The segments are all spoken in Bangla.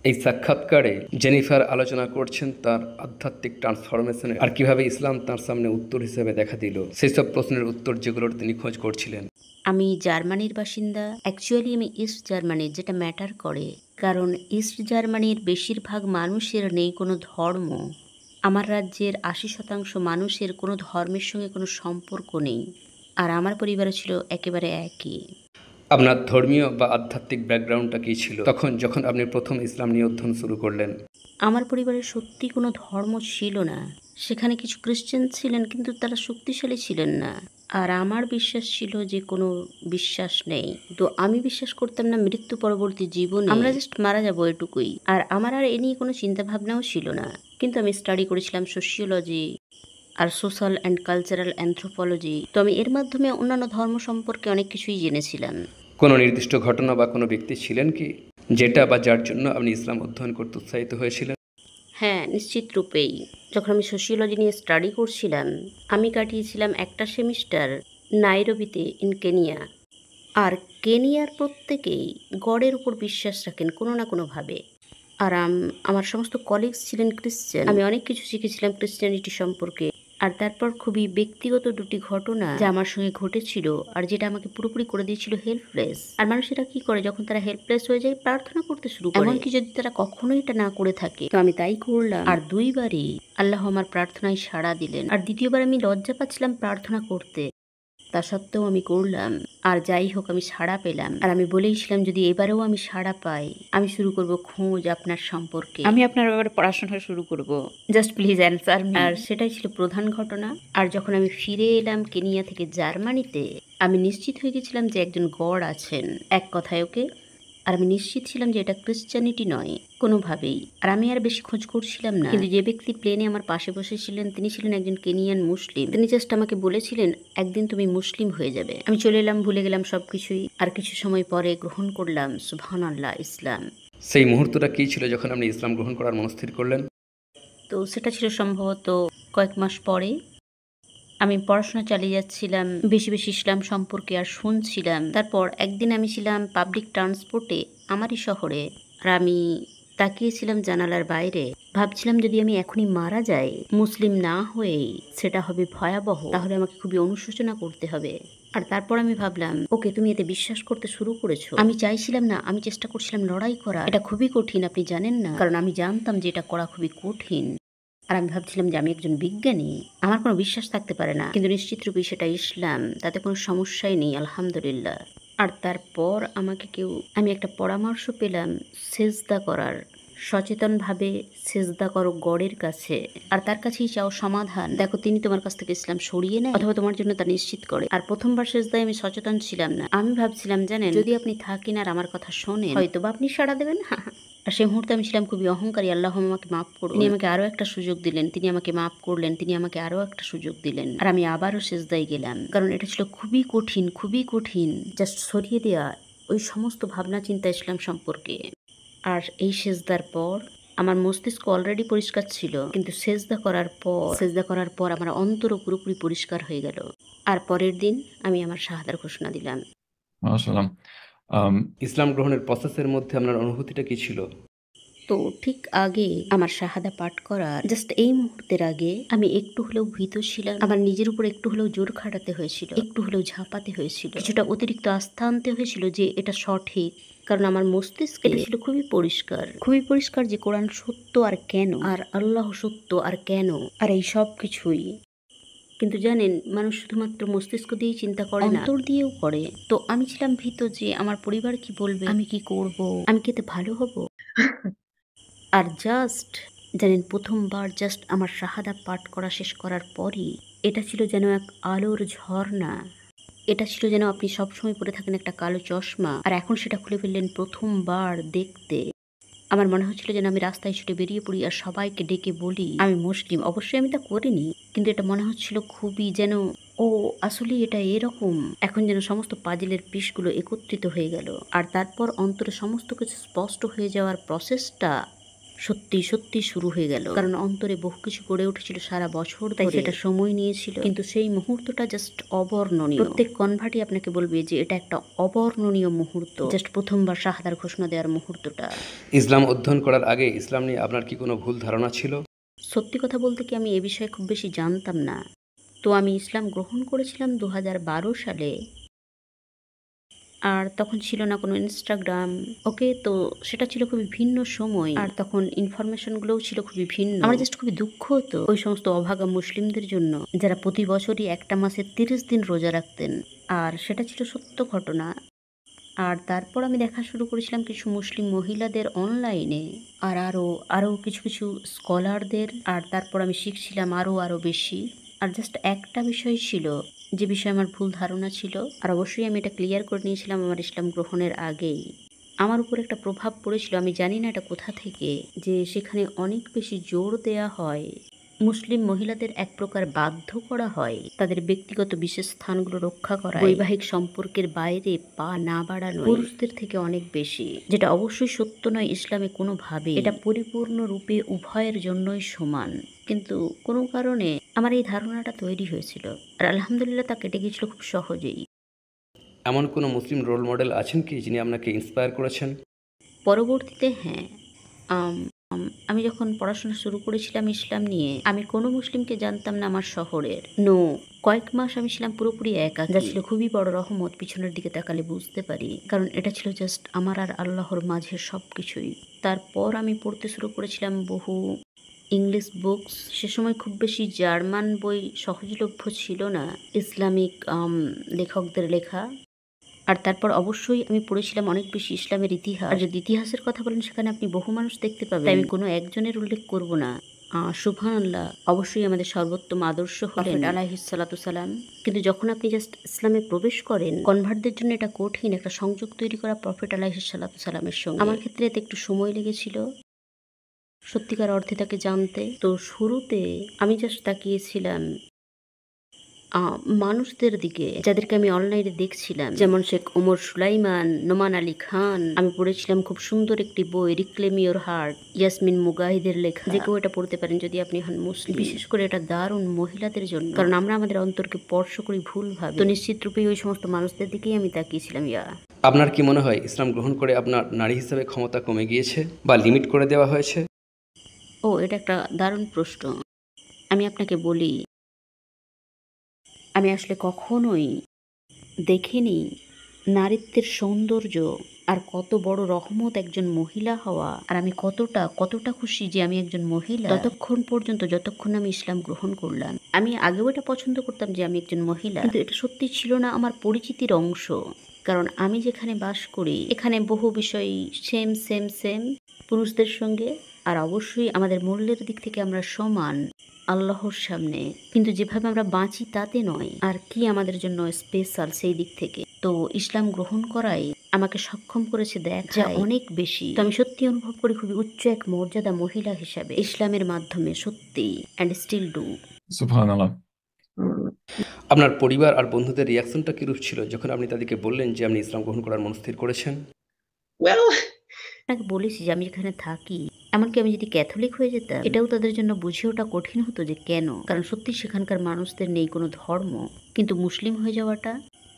এই সাক্ষাৎকারে জেনিফার আলোচনা করছেন তার আধ্যাত্মিক ট্রান্সফরমেশনের আর কিভাবে ইসলাম তার সামনে উত্তর হিসেবে দেখা দিল সেই সব প্রশ্নের উত্তর যেগুলোর তিনি খোঁজ করছিলেন। আমি জার্মানির বাসিন্দা। অ্যাকচুয়ালি আমি ইস্ট জার্মানির, যেটা ম্যাটার করে, কারণ ইস্ট জার্মানির বেশিরভাগ মানুষের নেই কোনো ধর্ম। আমার রাজ্যের ৮০% মানুষের কোনো ধর্মের সঙ্গে কোনো সম্পর্ক নেই, আর আমার পরিবারও ছিল একেবারে একই। আপনার ধর্মীয় বা আধ্যাত্মিক ব্যাকগ্রাউন্ডটা কী ছিল তখন যখন আপনি প্রথম ইসলাম নিয়ে অধ্যয়ন শুরু করলেন? আমার পরিবারের সত্যি কোনো ধর্ম ছিল না। সেখানে কিছু খ্রিশ্চান ছিলেন, কিন্তু তারা শক্তিশালী ছিলেন না। আর আমার বিশ্বাস ছিল যে কোনো বিশ্বাস নেই। তো আমি বিশ্বাস করতাম না মৃত্যু পরবর্তী জীবনে আমরা জাস্ট মারা যাবো, এটুকুই। আর আমার আর এ নিয়ে কোনো চিন্তা ভাবনাও ছিল না। কিন্তু আমি স্টাডি করেছিলাম সোশিওলজি আর সোশ্যাল অ্যান্ড কালচারাল অ্যানথ্রোপোলজি। তো আমি এর মাধ্যমে অন্যান্য ধর্ম সম্পর্কে অনেক কিছুই জেনেছিলাম। কোনো নির্দিষ্ট ঘটনা বা কোনো ব্যক্তি ছিলেন কি যেটা বা যার জন্য আপনি ইসলাম অধ্যয়ন করতে উৎসাহিত হয়েছিলেন? হ্যাঁ, নিশ্চিত রূপেই। যখন আমি সোশিওলজি নিয়ে স্টাডি করছিলাম, আমি কাটিয়েছিলাম একটা সেমিস্টার নাইরোবিতে ইন কেনিয়া। আর কেনিয়ার প্রত্যেকেই গডের উপর বিশ্বাস রাখেন কোনো না কোনোভাবে। আর আমার সমস্ত কলিগস ছিলেন ক্রিশ্চান। আমি অনেক কিছু শিখেছিলাম ক্রিশ্চিয়ানিটি সম্পর্কে। আর তারপর খুবই ব্যক্তিগত দুটি ঘটনা যা আমার সঙ্গে ঘটেছিল, আর যেটা আমাকে পুরোপুরি করে দিয়েছিল হেল্পলেস। আর মানুষেরা কি করে যখন তারা হেল্পলেস হয়ে যায়? প্রার্থনা করতে শুরু করে। এমনকি যদি তারা কখনোই এটা না করে থাকে। তো আমি তাই করলাম, আর 2 বারই আল্লাহ আমার প্রার্থনায় সাড়া দিলেন। আর দ্বিতীয়বার আমি লজ্জা পাচ্ছিলাম প্রার্থনা করতে, তা সত্ত্বেও আমি করলাম। আর যাই হোক, আমি সাড়া পেলাম। আর আমি বলেইছিলাম যদি এবারেও আমি সাড়া পাই, আমি শুরু করব খোঁজ আপনার সম্পর্কে। আমি আপনার ব্যাপারে পড়াশোনা শুরু করব। Just please answer me. আর সেটাই ছিল প্রধান ঘটনা। আর যখন আমি ফিরে এলাম কেনিয়া থেকে জার্মানিতে, আমি নিশ্চিত হয়ে গেছিলাম যে একজন গড আছেন, এক কথায় ওকে। আর আমি নিশ্চিত ছিলাম যে এটা ক্রিশ্চিয়ানিটি নয় কোনোভাবেই। আর আমি আর বেশি খোঁজ করছিলাম না। কিন্তু যে ব্যক্তি প্লেনে আমার পাশে বসেছিলেন, তিনি ছিলেন একজন কেনিয়ান মুসলিম। তিনি জাস্ট আমাকে বলেছিলেন একদিন তুমি মুসলিম হয়ে যাবে। আমি চলে এলাম, ভুলে গেলাম সবকিছুই। আর কিছু সময় পরে গ্রহণ করলাম সুবহানাল্লাহ ইসলাম। সেই মুহূর্তটা কী ছিল যখন আপনি ইসলাম গ্রহণ করার মনস্থির করলেন? তো সেটা ছিল সম্ভবত কয়েক মাস পরে। আমি পড়াশোনা চালিয়ে যাচ্ছিলাম, বেশি বেশি ইসলাম সম্পর্কে আর শুনছিলাম। তারপর একদিন আমি ছিলাম পাবলিক ট্রান্সপোর্টে আমারই শহরে। আর আমি তাকিয়েছিলাম জানালার বাইরে, ভাবছিলাম যদি আমি এখনই মারা যাই মুসলিম না হয়েই, সেটা হবে ভয়াবহ। তাহলে আমাকে খুবই অনুশোচনা করতে হবে। আর তারপর আমি ভাবলাম, ওকে, তুমি এতে বিশ্বাস করতে শুরু করেছো। আমি চাইছিলাম না, আমি চেষ্টা করছিলাম লড়াই করা। এটা খুবই কঠিন, আপনি জানেন না, কারণ আমি জানতাম যে এটা করা খুবই কঠিন। আর আমি ভাবছিলাম যে আমি একজন বিজ্ঞানী, আমার কোনো বিশ্বাস থাকতে পারে না, কিন্তু নিশ্চিত রূপে সেটা ইসলাম, তাতে কোনো সমস্যাই নেই, আলহামদুলিল্লাহ। আর তারপর আমি একটা পরামর্শ পেলাম সেজদা করার। সচেতনভাবে সেজদা করো গডের কাছে, আর তার কাছেই চাও সমাধান। দেখো তিনি তোমার কাছ থেকে ইসলাম সরিয়ে নেয় অথবা তোমার জন্য তা নিশ্চিত করে। আর প্রথমবার সেজদায় আমি সচেতন ছিলাম না। আমি ভাবছিলাম, জানেন, যদি আপনি থাকেন আর আমার কথা শোনেন, হয়তো বা আপনি সাড়া দেবেন। আর সেই মুহূর্তে আমি ছিলাম খুবই অহংকারী। আল্লাহ আমাকে মাফ করুন। তিনি আমাকে আরো একটা সুযোগ দিলেন, তিনি আমাকে মাফ করলেন, তিনি আমাকে আরো একটা সুযোগ দিলেন। আর আমি আবারও সেজদায় গেলাম, কারণ এটা ছিল খুবই কঠিন, খুবই কঠিন। জাস্ট সরিয়ে দেয়া ওই সমস্ত ভাবনা চিন্তা ইসলাম সম্পর্কে। আর এই সেজদার পর আমার মস্তিষ্ক অলরেডি পরিষ্কার ছিল, কিন্তু সেজদা করার পর আমার অন্তরও পুরোপুরি পরিষ্কার হয়ে গেল। আর পরের দিন আমি আমার শাহাদার ঘোষণা দিলাম। মাশাআল্লাহ। ইসলাম গ্রহণের প্রসেসের মধ্যে আপনার অনুভূতিটা কী ছিল? তো ঠিক আগে আমার শাহাদা পাঠ করার জাস্ট এই মুহূর্তের আগে আমি একটু হলেও ভীত ছিলাম। আমার নিজের উপর একটু হলেও জোর খাটাতে হয়েছিল, একটু হলেও ঝাঁপাতে হয়েছিল, কিছুটা অতিরিক্ত আস্থা আনতে হয়েছিল যে এটা সঠিক। কারণ আমার মস্তিষ্কে এটা ছিল খুবই পরিষ্কার, খুবই পরিষ্কার যে কোরআন সত্য আর কেন, আর আল্লাহ সত্য আর কেন, আর এই সব কিছুই। কিন্তু জানেন, মানুষ শুধুমাত্র মস্তিষ্ক দিয়েই চিন্তা করে না, অন্তর দিয়েও করে। তো আমি ছিলাম ভীত যে আমার পরিবার কি বলবে, আমি কি করব, আমি কি এতে ভালো হব। আর জাস্ট জানেন, প্রথমবার জাস্ট আমার শাহাদা পাঠ করা শেষ করার পরই এটা ছিল যেন এক আলোর ঝর্ণা। এটা ছিল যেন আপনি সবসময় পরে থাকেন একটা কালো চশমা, আর এখন সেটা খুলে ফেললেন প্রথমবার দেখতে। আমার মনে হচ্ছিল যেন আমি রাস্তায় ছুটে বেরিয়ে পড়ি আর সবাইকে ডেকে বলি আমি মুসলিম। অবশ্যই আমি তা করিনি, কিন্তু এটা মনে হচ্ছিল খুবই যেন, ও আসলে এটা এরকম। এখন যেন সমস্ত পাজেলের পিসগুলো একত্রিত হয়ে গেল। আর তারপর অন্তরে সমস্ত কিছু স্পষ্ট হয়ে যাওয়ার প্রসেসটা সত্যি সত্যি শুরু হয়ে গেল, কারণ অন্তরে বহু কিছু গড়ে উঠেছিল সারা বছর, তাই সেটা সময় নিয়েছিল, কিন্তু সেই মুহূর্তটা জাস্ট অবর্ণনীয়। প্রত্যেক কনভার্টই আপনাকে বলবে যে এটা একটা অবর্ণনীয় মুহূর্ত, জাস্ট প্রথমবার শাহাদার ঘোষণা দেওয়ার মুহূর্তটা। ইসলাম অধ্যয়ন করার আগে ইসলাম নিয়ে আপনার কি কোনো ভুল ধারণা ছিল? সত্যি কথা বলতে কি আমি এ বিষয়ে খুব বেশি জানতাম না। তো আমি ইসলাম গ্রহণ করেছিলাম 2012 সালে। আর তখন ছিল না কোনো ইনস্টাগ্রাম, ওকে, তো সেটা ছিল খুবই ভিন্ন সময়, আর তখন ইনফরমেশনগুলোও ছিল খুবই ভিন্ন। আমার জাস্ট খুবই দুঃখ হতো ওই সমস্ত অভাগা মুসলিমদের জন্য যারা প্রতি বছরই একটা মাসে 30 দিন রোজা রাখতেন, আর সেটা ছিল সত্য ঘটনা। আর তারপর আমি দেখা শুরু করেছিলাম কিছু মুসলিম মহিলাদের অনলাইনে, আর আরও কিছু কিছু স্কলারদের, আর তারপর আমি শিখছিলাম আরও বেশি। আর জাস্ট একটা বিষয় ছিল যে বিষয়ে আমার ভুল ধারণা ছিল, আর অবশ্যই আমি এটা ক্লিয়ার করে নিয়েছিলাম আমার ইসলাম গ্রহণের আগেই। আমার উপর একটা প্রভাব পড়েছিল, আমি জানি না এটা কোথা থেকে, যে সেখানে অনেক বেশি জোর দেয়া হয়, মুসলিম মহিলাদের এক প্রকার বাধ্য করা হয় তাদের ব্যক্তিগত বিশেষ স্থানগুলো রক্ষা করা, বৈবাহিক সম্পর্কের বাইরে পা না বাড়ানো পুরুষদের থেকে অনেক বেশি, যেটা অবশ্যই সত্য নয় ইসলামে কোনোভাবে। এটা পরিপূর্ণ রূপে উভয়ের জন্যই সমান, কিন্তু কোনো কারণে আমার এই ধারণাটা তৈরি হয়েছিল, আর আলহামদুলিল্লাহ তা কেটে গিয়েছিল খুব সহজেই। এমন কোনো মুসলিম রোল মডেল আছেন কি যিনি আপনাকে ইন্সপায়ার করেছেন? পরবর্তীতে হ্যাঁ, আমি যখন পড়াশোনা শুরু করেছিলাম ইসলাম নিয়ে, আমি কোনো মুসলিমকে জানতাম না আমার শহরের। কয়েক মাস আমি ছিলাম পুরোপুরি একা, যা ছিল খুবই বড় রহমত। পিছনের দিকে তাকালে বুঝতে পারি, কারণ এটা ছিল জাস্ট আমার আর আল্লাহর মাঝে সবকিছুই। তারপর আমি পড়তে শুরু করেছিলাম বহু ইংলিশ বুকস। সে সময় খুব বেশি জার্মান বই সহজলভ্য ছিল না, ইসলামিক লেখকদের লেখা। আর তারপর অবশ্যই আমি পড়েছিলাম অনেক বেশি ইসলামের ইতিহাস। আর যদি ইতিহাসের কথা বলেন, সেখানে আপনি বহু মানুষ দেখতে পাবেন, তাই আমি কোনো একজনের উল্লেখ করব না। সুবহানাল্লাহ, অবশ্যই আমাদের সর্বোত্তম আদর্শ হলেন আলাইহিস সালাতু সালাম। কিন্তু যখন আপনি জাস্ট ইসলামে প্রবেশ করেন, কনভার্টদের জন্য এটা কঠিন একটা সংযোগ তৈরি করা প্রফেট আলাইহিস সালাতু সালামের সঙ্গে। আমার ক্ষেত্রে এতে একটু সময় লেগেছিল সত্যিকার অর্থে তাকে জানতে। তো শুরুতে আমি জাস্ট তাকিয়েছিলাম মানুষদের দিকে, যাদেরকে আমি অনলাইনে দেখছিলাম, যেমন শেখ ওমর সুলাইমান, নোমান আলী খান। আমি পড়েছিলাম খুব সুন্দর একটি বই, রিক্লেম ইওর হার্ট, ইয়াসমিন মুগাহিদের লেখা। যে কেউ এটা পড়তে পারেন যদি আপনি হন মুসলিম। বিশেষ করে এটা দারুণ মহিলাদের জন্য, কারণ আমরা আমাদের অন্তরকে স্পর্শ করি ভুলভাবে। তো নিশ্চিত রূপেই ওই সমস্ত মানুষদের দিকেই আমি তাকিয়েছিলাম। আপনার কি মনে হয় ইসলাম গ্রহণ করে আপনার নারী হিসেবে ক্ষমতা কমে গিয়েছে বা লিমিট করে দেওয়া হয়েছে? এটা একটা দারুণ প্রশ্ন। আমি আপনাকে বলি, আমি আসলে কখনোই দেখিনি নারীত্বের সৌন্দর্য আর কত বড় রহমত একজন মহিলা হওয়া, আর আমি কতটা খুশি যে আমি একজন মহিলা। ততক্ষণ পর্যন্ত যতক্ষণ আমি ইসলাম গ্রহণ করলাম, আমি আগেও এটা পছন্দ করতাম যে আমি একজন মহিলা, কিন্তু এটা সত্যি ছিল না আমার পরিচিতির অংশ। কারণ আমি যেখানে বাস করি, এখানে বহু বিষয় সেম পুরুষদের সঙ্গে, আর অবশ্যই আমাদের মূল্যের দিক থেকে আমরা সমান আল্লাহর সামনে, কিন্তু যেভাবে আমরা বাঁচি তাতে নয়। আর কি আমাদের জন্য স্পেশাল সেই দিক থেকে। তো ইসলাম গ্রহণ করাই আমাকে সক্ষম করেছে দেখা অনেক বেশি। তো আমি সত্যি অনুভব করি খুবই উচ্চ এক মর্যাদা মহিলা হিসাবে ইসলামের মাধ্যমে, সত্যি, অ্যান্ড স্টিল ডু। সুবহানাল্লাহ। আপনার পরিবার আর বন্ধুদের রিয়াকশনটা কিরূপ ছিল যখন আপনি তাদেরকে বললেন যে আপনি ইসলাম গ্রহণ করার মনস্থির করেছেন? আপনাকে বলেছি যে আমি যেখানে থাকি, এমনকি আমি যদি ক্যাথলিক হয়ে যেতাম, এটাও তাদের জন্য বুঝে ওঠা কঠিন হতো যে কেন। কারণ সত্যি সেখানকার মানুষদের নেই কোনো ধর্ম, কিন্তু মুসলিম হয়ে যাওয়াটা,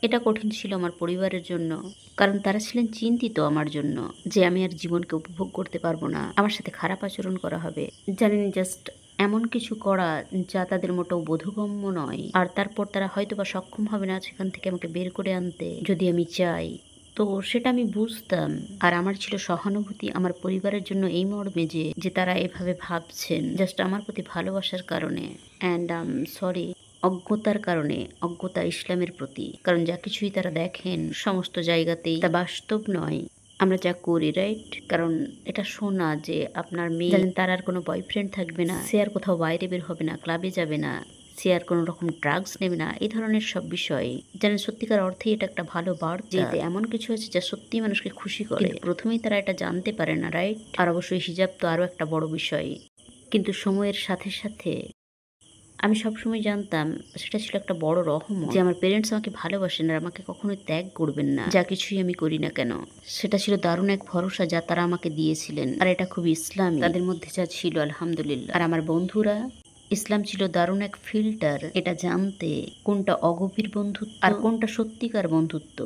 এটা কঠিন ছিল আমার পরিবারের জন্য। কারণ তারা ছিলেন চিন্তিত আমার জন্য, যে আমি আর জীবনকে উপভোগ করতে পারবো না, আমার সাথে খারাপ আচরণ করা হবে। জানেন, জাস্ট এমন কিছু করা যা তাদের মোটেও বোধগম্য নয়। আর তারপর তারা হয়তো বা সক্ষম হবে না সেখান থেকে আমাকে বের করে আনতে যদি আমি চাই। তো সেটা আমি বুঝতাম, আর আমার ছিল সহানুভূতি আমার পরিবারের জন্য এই মর্মে যে তারা এভাবে ভাবছেন জাস্ট আমার প্রতি ভালোবাসার কারণে, অ্যান্ড সরি, অজ্ঞতার কারণে, অজ্ঞতা ইসলামের প্রতি। কারণ যা কিছুই তারা দেখেন সমস্ত জায়গাতেই তা বাস্তব নয়। আমরা যা করি, রাইট? কারণ এটা শোনা যে আপনার মেয়ে, জানেন, তার আর কোনো বয়ফ্রেন্ড থাকবে না, সে আর কোথাও বাইরে বের হবে না, ক্লাবে যাবে না, সে আর কোনো রকম ড্রাগস নেবে না, এই ধরনের সব বিষয়, জানেন, সত্যিকার অর্থেই এটা একটা ভালো বার্তা যে এমন কিছু আছে যা সত্যি মানুষকে খুশি করে। প্রথমেই তারা এটা জানতে পারে না, রাইট? আর অবশ্যই হিজাব তো আরো একটা বড় বিষয়। কিন্তু সময়ের সাথে সাথে আমি সবসময় জানতাম সেটা ছিল একটা বড় রহমত, যে আমার পেরেন্টস আমাকে ভালোবাসেন আর আমাকে কখনোই ত্যাগ করবেন না, যা কিছুই আমি করি না কেন। সেটা ছিল দারুণ এক ভরসা যা তারা আমাকে দিয়েছিলেন, আর এটা খুবই ইসলামী তাদের মধ্যে যা ছিল, আলহামদুলিল্লাহ। আর আমার বন্ধুরা, ইসলাম ছিল দারুণ এক ফিল্টার, এটা জানতে কোনটা অগভীর বন্ধুত্ব আর কোনটা সত্যিকার বন্ধুত্ব।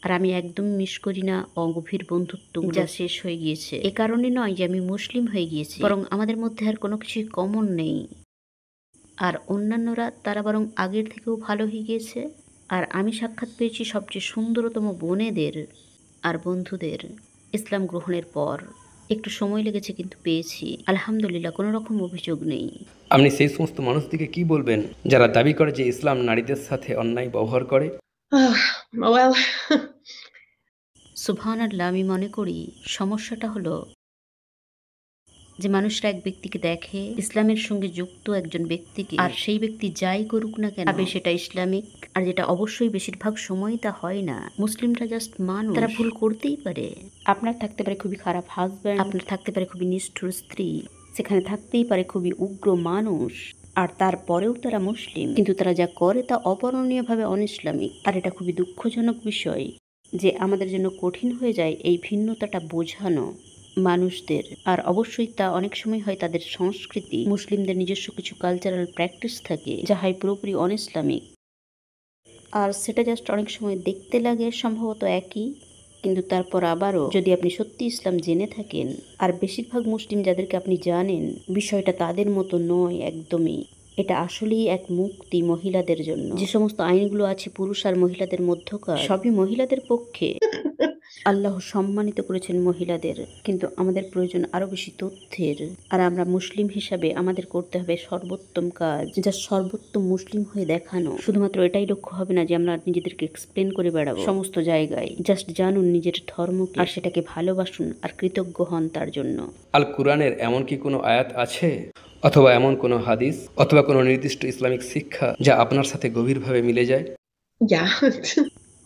আর আমি একদম মিস করি না অগভীর বন্ধুত্ব যা শেষ হয়ে গিয়েছে। এ কারণে নয় যে আমি মুসলিম হয়ে গিয়েছি, বরং আমাদের মধ্যে আর কোনো কিছুই কমন নেই। আর অন্যান্যরা তারা বরং আগের থেকেও ভালো হয়ে গিয়েছে। আর আমি সাক্ষাৎ পেয়েছি সবচেয়ে সুন্দরতম বোনেদের আর বন্ধুদের ইসলাম গ্রহণের পর। একটু সময় লেগেছে কিন্তু পেয়েছি, আলহামদুলিল্লাহ, কোনো রকম অভিযোগ নেই। আপনি সেই সমস্ত মানুষদিকে কি বলবেন যারা দাবি করে যে ইসলাম নারীদের সাথে অন্যায় ব্যবহার করে? Well, সুবহানাল্লাহ, আমি মনে করি সমস্যাটা হলো যে মানুষরা এক ব্যক্তিকে দেখে, ইসলামের সঙ্গে যুক্ত একজন ব্যক্তিকে, আর সেই ব্যক্তি যাই করুক না কেন ভাবে সেটা ইসলামিক, আর যেটা অবশ্যই বেশিরভাগ সময় তা হয় না। মুসলিমরা জাস্ট মানুষ, তারা ভুল করতেই পারে। আপনার থাকতে পারে খুবই খারাপ হাজব্যান্ড, আপনার থাকতে পারে খুবই নিষ্ঠুর স্ত্রী, সেখানে থাকতেই পারে খুবই উগ্র মানুষ, আর তারপরেও তারা মুসলিম, কিন্তু তারা যা করে তা অবর্ণনীয়ভাবে অনইসলামিক। আর এটা খুবই দুঃখজনক বিষয় যে আমাদের জন্য কঠিন হয়ে যায় এই ভিন্নতাটা বোঝানো মানুষদের। আর অবশ্যই তা অনেক সময় হয় তাদের সংস্কৃতি, মুসলিমদের নিজস্ব কিছু কালচারাল প্র্যাকটিস থাকে যা হয় পুরোপুরি অনইসলামিক। আর সেটা জাস্ট অনেক সময় দেখতে লাগে সম্ভবত একই, কিন্তু তারপর আবারও যদি আপনি সত্যি ইসলাম জেনে থাকেন, আর বেশিরভাগ মুসলিম যাদেরকে আপনি জানেন, বিষয়টা তাদের মতো নয় একদমই। এটা আসলেই এক মুক্তি মহিলাদের জন্য। যে সমস্ত আইনগুলো আছে পুরুষ আর মহিলাদের মধ্যকার, সবই মহিলাদের পক্ষে। আল্লাহ সম্মানিত করেছেন মহিলাদের, কিন্তু আমাদের প্রয়োজন আরো বেশি তথ্যের। আর আমরা মুসলিম হিসাবে আমাদের করতে হবে সর্বোত্তম কাজ, যা সর্বোত্তম মুসলিম হয়ে দেখানো। শুধুমাত্র এটাই লক্ষ্য হবে না যে আমরা নিজেদেরকে এক্সপ্লেন করে বেড়াবো সমস্ত জায়গায়। জাস্ট জানুন নিজের ধর্মকে, আর সেটাকে ভালোবাসুন, আর কৃতজ্ঞ হন তার জন্য। আল কুরআনের এমন কি কোনো আয়াত আছে, অথবা এমন কোনো হাদিস, অথবা কোনো নির্দিষ্ট ইসলামিক শিক্ষা যা আপনার সাথে গভীরভাবে মিলে যায়? yeah.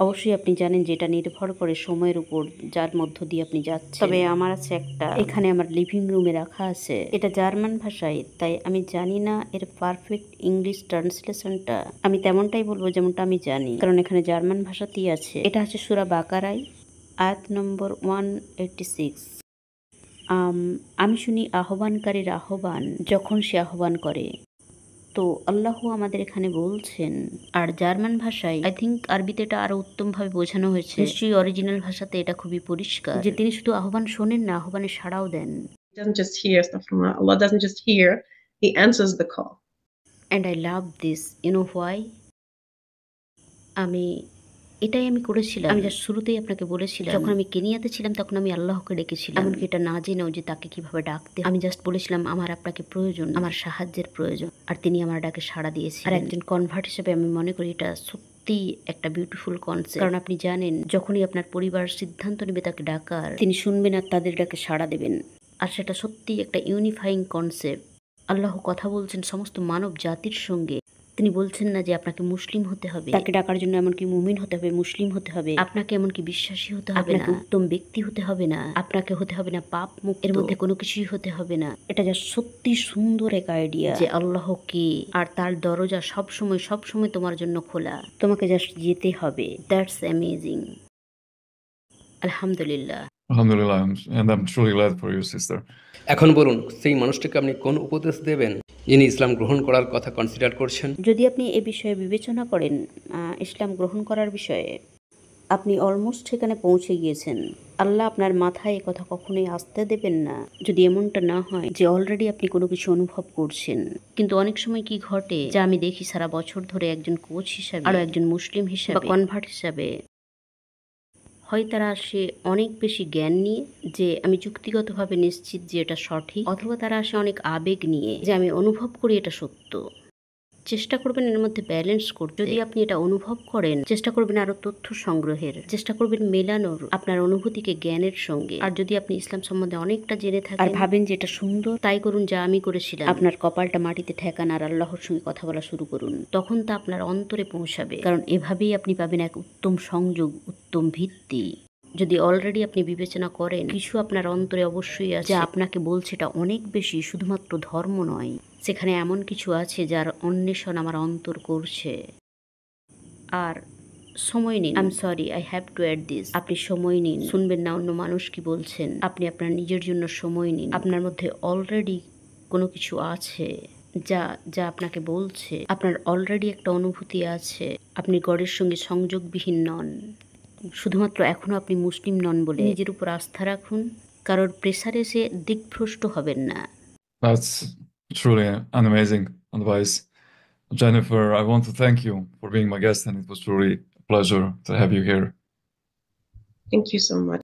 অবশ্যই আপনি জানেন যে এটা নির্ভর করে সময়ের উপর যার মধ্য দিয়ে আপনি যাচ্ছেন। তবে আমার আছে একটা, এখানে আমার লিভিং রুমে রাখা আছে, এটা জার্মান ভাষায়, তাই আমি জানি না এর পারফেক্ট ইংলিশ ট্রান্সলেশনটা। আমি তেমনটাই বলবো যেমনটা আমি জানি, কারণ এখানে জার্মান ভাষাতেই আছে। এটা আছে সূরা বাকারায় আয়াত নম্বর 186। আমি শুনি আহ্বানকারীর আহ্বান যখন সে আহ্বান করে। তো আল্লাহ আমাদের এখানে বলছেন, আর জার্মান ভাষায় আই থিঙ্ক আরবিতে এটা আরো উত্তমভাবে বোঝানো হয়েছে, নিশ্চয়ই অরিজিনাল ভাষাতে এটা খুবই পরিষ্কার যে তিনি শুধু আহ্বান শোনেন না, আহ্বানে সাড়াও দেন। He doesn't just hear stuff from Allah doesn't just hear, He answers the call. And I love this, you know why. এটাই আমি করেছিলাম। আমি যা শুরুতেই আপনাকে বলেছিলাম, যখন আমি কেনিয়াতে ছিলাম তখন আমি আল্লাহকে ডেকেছিলাম, এমনকি এটা না জেনেও যে তাকে কিভাবে ডাকতে। আমি জাস্ট বলেছিলাম আমার আপনাকে প্রয়োজন, আমার সাহায্যের প্রয়োজন, আর তিনি আমার ডাকে সাড়া দিয়েছিলেন। আর একজন কনভার্ট হিসেবে আমি মনে করি এটা সত্যি একটা বিউটিফুল কনসেপ্ট। কারণ আপনি জানেন যখনই আপনার পরিবার সিদ্ধান্ত নেবে তাকে ডাকার, তিনি শুনবেন আর তাদের ডাকে সাড়া দেবেন। আর সেটা সত্যি একটা ইউনিফাইং কনসেপ্ট। আল্লাহ কথা বলছেন সমস্ত মানব জাতির সঙ্গে। তিনি বলছেন না যে আপনাকে মুসলিম হতে হবে, তাকে ডাকার জন্য এমনকি মুমিন হতে হবে, মুসলিম হতে হবে, আপনাকে এমনকি বিশ্বাসী হতে হবে না, উত্তম ব্যক্তি হতে হবে না, আপনাকে হতে হবে না পাপ মুক্ত, এর মধ্যে কোনো কিছুই হতে হবে না। এটা যা সত্যি সুন্দর এক আইডিয়া যে আল্লাহ কে, আর তার দরজা সবসময় তোমার জন্য খোলা, তোমাকে জাস্ট যেতে হবে। That's amazing. আলহামদুলিল্লাহ। Alhamdulillah, and I'm truly glad for you, sister. এখন বলুন, সেই মানুষটাকে আপনি কোন উপদেশ দেবেন যিনি ইসলাম গ্রহণ করার কথা কনসিডার করছেন? যদি আপনি এ বিষয়ে বিবেচনা করেন, ইসলাম গ্রহণ করার বিষয়ে, আপনি অলমোস্ট সেখানে পৌঁছে গিয়েছেন। আল্লাহ আপনার মাথায় এ কথা কখনোই আসতে দেবেন না যদি এমনটা না হয় যে অলরেডি আপনি কোনো কিছু অনুভব করছেন। কিন্তু অনেক সময় কি ঘটে, যা আমি দেখি সারা বছর ধরে একজন কোচ হিসাবে, আরো একজন মুসলিম হিসাবে বা কনভার্ট হিসাবে, হয় তারা আসে অনেক বেশি জ্ঞান নিয়ে যে আমি যুক্তিগতভাবে নিশ্চিত যে এটা সঠিক, অথবা তারা আসে অনেক আবেগ নিয়ে যে আমি অনুভব করি এটা সত্য। চেষ্টা করবেন এর মধ্যে ব্যালেন্স করতে। যদি আপনি এটা অনুভব করেন, চেষ্টা করবেন আরো তথ্য সংগ্রহের, চেষ্টা করবেন মেলানোর আপনার অনুভূতিকে জ্ঞানের সঙ্গে। আর যদি আপনি ইসলাম সম্বন্ধে অনেকটা জেনে থাকেন আর ভাবেন যে এটা সুন্দর, তাই করুন যা আমি করেছিলাম। আপনার কপালটা মাটিতে ঠেকান আর আল্লাহর সঙ্গে কথা বলা শুরু করুন। তখন তা আপনার অন্তরে পৌঁছাবে, কারণ এভাবেই আপনি পাবেন এক উত্তম সংযোগ, উত্তম ভিত্তি। যদি অলরেডি আপনি বিবেচনা করেন কিছু আপনার অন্তরে অবশ্যই আছে যা আপনাকে বলছে এটা অনেক বেশি শুধুমাত্র ধর্ম নয়, সেখানে এমন কিছু আছে যার অন্বেষণ আমার অন্তর করছে। আর সময় নিন। I am sorry, I have to add this. আপনি সময় নিন, শুনবেন না অন্য মানুষ কি বলছেন। আপনি আপনার নিজের জন্য সময় নিন। আপনার মধ্যে অলরেডি কোনো কিছু আছে যা যা আপনাকে বলছে, আপনার অলরেডি একটা অনুভূতি আছে, আপনি গডের সঙ্গে সংযোগবিহীন নন। শুধুমাত্র এখনো আপনি মুসলিম নন বলে নিজের উপর আস্থা রাখুন, কারোর প্রেসারে এসে দিকভ্রষ্ট হবেন না। That's truly an amazing advice. Jennifer, I want to thank you for being my guest, and it was truly a pleasure to have you here. Thank you so much.